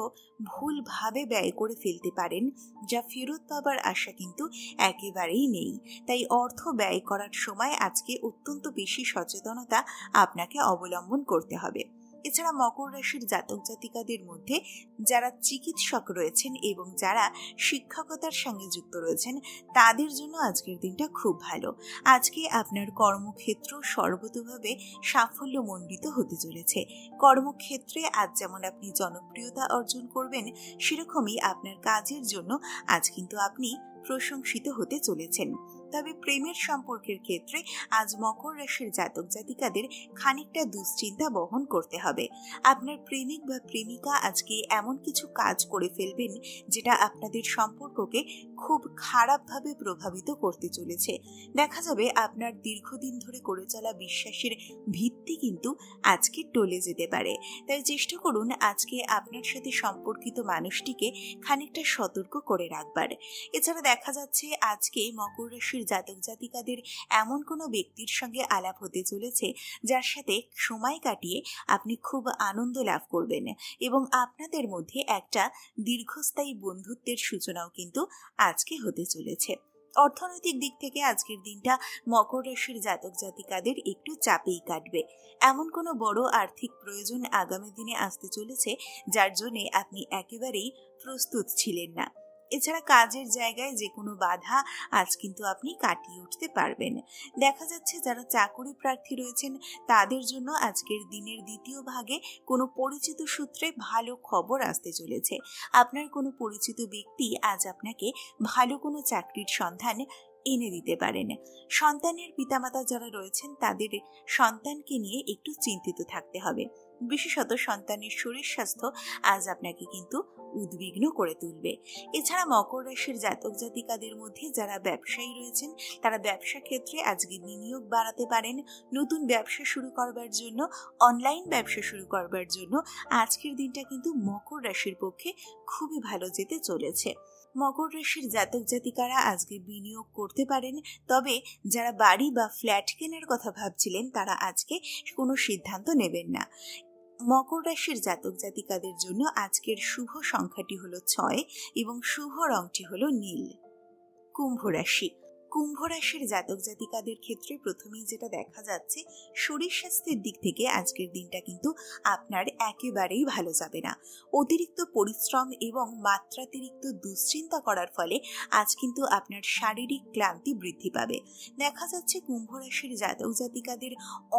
ভুলভাবে ব্যয় করে ফেলতে পারেন, যা ফেরত পাবার আশা কিন্তু একেবারেই নেই। তাই অর্থ ব্যয় করার সময় আজকে অত্যন্ত বেশি সচেতনতা আপনাকে অবলম্বন করতে হবে। এছাড়া মকর রাশির জাতক জাতিকাদের মধ্যে যারা চিকিৎসক রয়েছেন এবং যারা শিক্ষকতার সঙ্গে যুক্ত রয়েছেন তাদের জন্য আজকের দিনটা খুব ভালো। আজকে আপনার কর্মক্ষেত্র সর্বতোভাবে সাফল্যমণ্ডিত হতে চলেছে। কর্মক্ষেত্রে আজ যেমন আপনি জনপ্রিয়তা অর্জন করবেন, সেরকমই আপনার কাজের জন্য আজ কিন্তু আপনি প্রশংসিত হতে চলেছেন। তবে প্রেমের সম্পর্কের ক্ষেত্রে আজ মকর রাশির জাতক জাতিকাদের খানিকটা দুশ্চিন্তা বহন করতে হবে। আপনার প্রেমিক বা প্রেমিকা আজকে এমন কিছু কাজ করে ফেলবেন যেটা আপনাদের সম্পর্ককে খুব খারাপভাবে প্রভাবিত করতে চলেছে। দেখা যাবে আপনার দীর্ঘদিন ধরে করে চলা বিশ্বাসের ভিত্তি কিন্তু আজকে টলে যেতে পারে। তাই চেষ্টা করুন আজকে আপনার সাথে সম্পর্কিত মানুষটিকে খানিকটা সতর্ক করে রাখবার। এছাড়া দেখা যাচ্ছে আজকে মকর রাশির জাতক জাতিকাদের এমন কোনো ব্যক্তির সঙ্গে আলাপ হতে চলেছে যার সাথে সময় কাটিয়ে আপনি খুব আনন্দ লাভ করবেন এবং আপনাদের মধ্যে একটা দীর্ঘস্থায়ী বন্ধুত্বের সূচনাও কিন্তু আজকে হতে চলেছে। অর্থনৈতিক দিক থেকে আজকের দিনটা মকর রাশির জাতক জাতিকাদের একটু চাপেই কাটবে। এমন কোনো বড় আর্থিক প্রয়োজন আগামী দিনে আসতে চলেছে যার জন্যে আপনি একেবারেই প্রস্তুত ছিলেন না। এছাড়া কাজের জায়গায় যে কোনো বাধা আজ কিন্তু আপনি কাটিয়ে উঠতে পারবেন। দেখা যাচ্ছে যারা চাকরি প্রার্থী রয়েছেন তাদের জন্য আজকের দিনের দ্বিতীয় ভাগে কোনো পরিচিত সূত্রে ভালো খবর আসতে চলেছে। আপনার কোনো পরিচিত ব্যক্তি আজ আপনাকে ভালো কোনো চাকরির সন্ধান এনে দিতে পারেন। সন্তানের পিতামাতা যারা রয়েছেন তাদের সন্তানকে নিয়ে একটু চিন্তিত থাকতে হবে। বিশেষত সন্তানের শরীর স্বাস্থ্য আজ আপনাকে কিন্তু উদ্বিগ্ন করে তুলবে। এছাড়া মকর রাশির জাতক জাতিকাদের মধ্যে যারা ব্যবসায়ী রয়েছেন তারা ব্যবসা ক্ষেত্রে আজকে বিনিয়োগ বাড়াতে পারেন। নতুন ব্যবসা শুরু করবার জন্য, অনলাইন ব্যবসা শুরু করবার জন্য আজকের দিনটা কিন্তু মকর রাশির পক্ষে খুবই ভালো যেতে চলেছে। মকর রাশির জাতক জাতিকারা আজকে বিনিয়োগ করতে পারেন। তবে যারা বাড়ি বা ফ্ল্যাট কেনার কথা ভাবছিলেন তারা আজকে কোনো সিদ্ধান্ত নেবেন না। মকর রাশির জাতক জাতিকাদের জন্য আজকের শুভ সংখ্যাটি হলো 6 এবং শুভ রংটি হলো নীল। কুম্ভ রাশি। কুম্ভ রাশির জাতক জাতিকাদের ক্ষেত্রে প্রথমেই যেটা দেখা যাচ্ছে, শরীর স্বাস্থ্যের দিক থেকে আজকের দিনটা কিন্তু আপনার একেবারেই ভালো যাবে না। অতিরিক্ত পরিশ্রম এবং মাত্রাতিরিক্ত দুশ্চিন্তা করার ফলে আজ কিন্তু আপনার শারীরিক ক্লান্তি বৃদ্ধি পাবে। দেখা যাচ্ছে কুম্ভ রাশির জাতক জাতিকাদের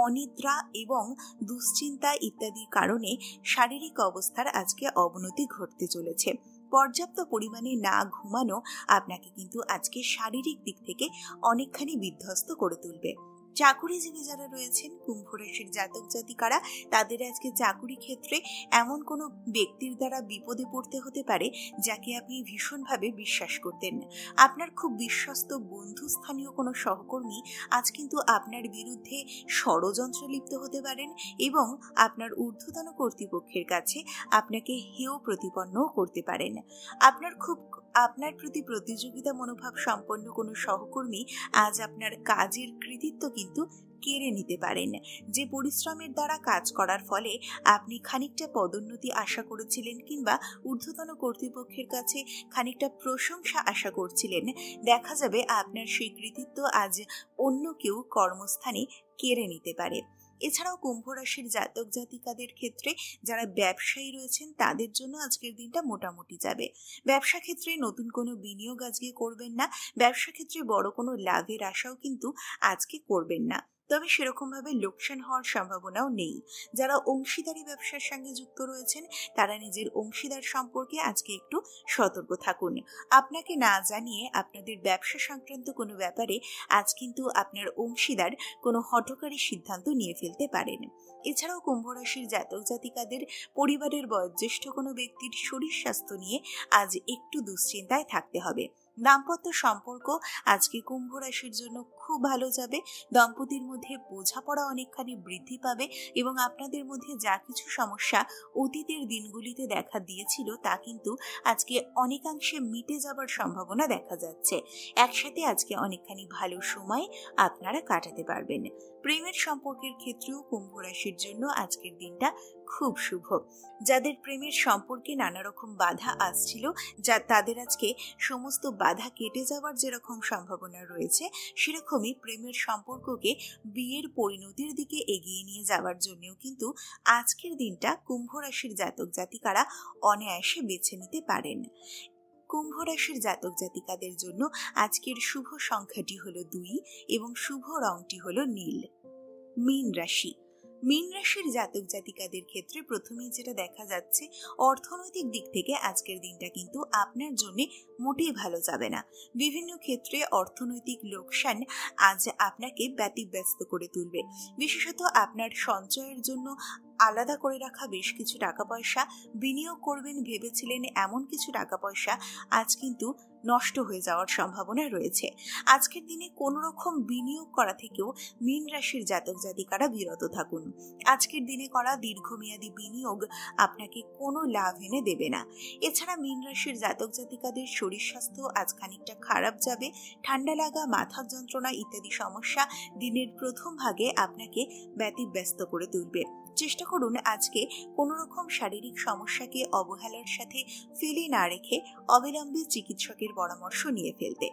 অনিদ্রা এবং দুশ্চিন্তা ইত্যাদির কারণে শারীরিক অবস্থার আজকে অবনতি ঘটতে চলেছে। পর্যাপ্ত পরিমাণে না ঘুমানো আপনাকে কিন্তু আজকে শারীরিক দিক থেকে অনেকখানি বিধ্বস্ত করে তুলবে। চাকুরিজীবী যারা রয়েছেন কুম্ভ রাশির জাতক জাতিকারা, তাদের আজকে চাকুরি ক্ষেত্রে এমন কোনো ব্যক্তির দ্বারা বিপদে পড়তে হতে পারে যাকে আপনি ভীষণভাবে বিশ্বাস করতেন। আপনার খুব বিশ্বস্ত বন্ধু স্থানীয় কোনো সহকর্মী আজ কিন্তু আপনার বিরুদ্ধে ষড়যন্ত্রে লিপ্ত হতে পারেন এবং আপনার ঊর্ধ্বতন কর্তৃপক্ষের কাছে আপনাকে হেয় প্রতিপন্নও করতে পারেন। আপনার প্রতি প্রতিযোগিতা মনোভাব সম্পন্ন কোনো সহকর্মী আজ আপনার কাজের কৃতিত্ব কিন্তু কেড়ে নিতে পারেন। যে পরিশ্রমের দ্বারা কাজ করার ফলে আপনি খানিকটা পদোন্নতি আশা করেছিলেন কিংবা ঊর্ধ্বতন কর্তৃপক্ষের কাছে খানিকটা প্রশংসা আশা করছিলেন, দেখা যাবে আপনার সেই কৃতিত্ব আজ অন্য কেউ কর্মস্থানে কেড়ে নিতে পারে। এছাড়াও কুম্ভ রাশির জাতক জাতিকাদের ক্ষেত্রে যারা ব্যবসায়ী রয়েছেন তাদের জন্য আজকের দিনটা মোটামুটি যাবে। ব্যবসা ক্ষেত্রে নতুন কোনো বিনিয়োগ আজকে করবেন না। ব্যবসা ক্ষেত্রে বড় কোনো লাভের আশাও কিন্তু আজকে করবেন না। তবে সেরকমভাবে লোকসান হওয়ার সম্ভাবনাও নেই। যারা অংশীদারি ব্যবসার সঙ্গে যুক্ত রয়েছেন তারা নিজের অংশীদার সম্পর্কে আজকে একটু সতর্ক থাকুন। আপনাকে না জানিয়ে আপনাদের ব্যবসা সংক্রান্ত কোনো ব্যাপারে আজ কিন্তু আপনার অংশীদার কোনো হঠকারী সিদ্ধান্ত নিয়ে ফেলতে পারেন। এছাড়াও কুম্ভ রাশির জাতক জাতিকাদের পরিবারের বয়োজ্যেষ্ঠ কোনো ব্যক্তির শরীর স্বাস্থ্য নিয়ে আজ একটু দুশ্চিন্তায় থাকতে হবে। দাম্পত্য সম্পর্ক আজকে কুম্ভ রাশির জন্য খুব ভালো যাবে। দম্পতির মধ্যে বোঝাপড়া অনেকখানি বৃদ্ধি পাবে এবং আপনাদের মধ্যে যা কিছু সমস্যা অতীতের দিনগুলিতে দেখা দিয়েছিল তা কিন্তু আজকে অনেকাংশে মিটে যাবার সম্ভাবনা দেখা যাচ্ছে। একসাথে আজকে অনেকখানি ভালো সময় আপনারা কাটাতে পারবেন। প্রেমের সম্পর্কের ক্ষেত্রেও কুম্ভ রাশির জন্য আজকের দিনটা খুব শুভ। যাদের প্রেমের সম্পর্কে নানা রকম বাধা আসছিল, যা তাদের আজকে সমস্ত বাধা কেটে যাওয়ার যেরকম সম্ভাবনা রয়েছে, সেরকমই প্রেমের সম্পর্ককে বিয়ের পরিণতির দিকে এগিয়ে নিয়ে যাওয়ার জন্যও কিন্তু আজকের দিনটা কুম্ভ রাশির জাতক জাতিকারা অনায়াসে বেছে নিতে পারেন। কুম্ভ রাশির জাতক জাতিকাদের জন্য আজকের শুভ সংখ্যাটি হলো 2 এবং শুভ রংটি হলো নীল। মীন রাশি। মীন রাশির জাতক জাতিকাদের ক্ষেত্রে প্রথমেই যেটা দেখা যাচ্ছে, অর্থনৈতিক দিক থেকে আজকের দিনটা কিন্তু আপনার জন্য মোটেই ভালো যাবে না। বিভিন্ন ক্ষেত্রে অর্থনৈতিক লোকসান আজ আপনাকে ব্যতিব্যস্ত করে তুলবে। বিশেষত আপনার সঞ্চয়ের জন্য আলাদা করে রাখা বেশ কিছু টাকা পয়সা বিনিয়োগ করবেন ভেবেছিলেন, এমন কিছু টাকা পয়সা আজ কিন্তু নষ্ট হয়ে যাওয়ার সম্ভাবনা রয়েছে। আজকের দিনে কোনো রকম বিনিয়োগ করা থেকেও মীন রাশির জাতক জাতিকারা বিরত থাকুন। আজকের দিনে করা দীর্ঘমেয়াদী বিনিয়োগ আপনাকে কোনো লাভ এনে দেবে না। এছাড়া মীন রাশির জাতক জাতিকাদের শরীর স্বাস্থ্য আজ খানিকটা খারাপ যাবে। ঠান্ডা লাগা, মাথার যন্ত্রণা ইত্যাদি সমস্যা দিনের প্রথম ভাগে আপনাকে ব্যতিব্যস্ত করে তুলবে। চেষ্টা করুন আজকে কোনো রকম শারীরিক সমস্যাকে অবহেলার সাথে ফেলে না রেখে অবিলম্বে চিকিৎসকের পরামর্শ নিয়ে ফেলতে।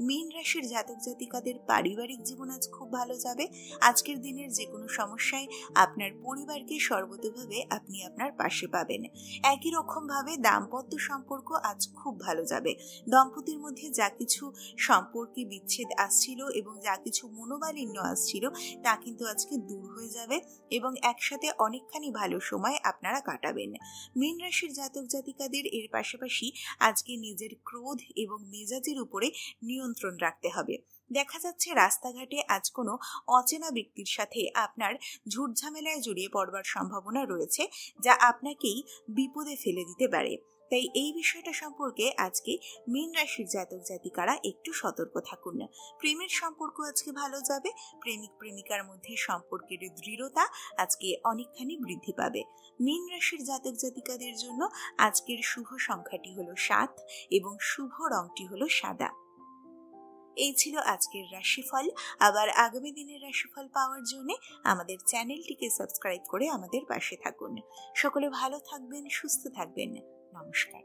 মীন রাশির জাতক জাতিকাদের পারিবারিক জীবন আজ খুব ভালো যাবে। আজকের দিনের যে কোনো সমস্যায় আপনার পরিবারকে সর্বতোভাবে আপনি আপনার পাশে পাবেন। একই রকম ভাবে দাম্পত্য সম্পর্ক আজ খুব ভালো যাবে। দম্পতির মধ্যে যা কিছু সম্পর্কে বিচ্ছেদ আসছিল এবং যা কিছু মনোমালিন্য আসছিল তা কিন্তু আজকে দূর হয়ে যাবে এবং একসাথে অনেকখানি ভালো সময় আপনারা কাটাবেন। মীন রাশির জাতক জাতিকাদের এর পাশাপাশি আজকে নিজের ক্রোধ এবং মেজাজের উপরে নিয়ন্ত্রণ রাখতে হবে। দেখা যাচ্ছে রাস্তাঘাটে আজ কোনো অচেনা ব্যক্তির সাথে আপনার ঝুটঝামেলায় জড়িয়ে পড়বার সম্ভাবনা রয়েছে, যা আপনাকেই বিপদে ফেলে দিতে পারে। তাই এই বিষয়টা সম্পর্কে আজকে মীন রাশির জাতক জাতিকারা একটু সতর্ক থাকুন। প্রেমের সম্পর্ক আজকে ভালো যাবে। প্রেমিক প্রেমিকার মধ্যে সম্পর্কের দৃঢ়তা আজকে অনেকখানি বৃদ্ধি পাবে। মীন রাশির জাতক জাতিকাদের জন্য আজকের শুভ সংখ্যাটি হলো 7 এবং শুভ রংটি হলো সাদা। এই ছিল আজকের রাশিফল। আবার আগামী দিনের রাশিফল পাওয়ার জন্য আমাদের চ্যানেলটিকে সাবস্ক্রাইব করে আমাদের পাশে থাকুন। সকলে ভালো থাকবেন, সুস্থ থাকবেন। নমস্কার।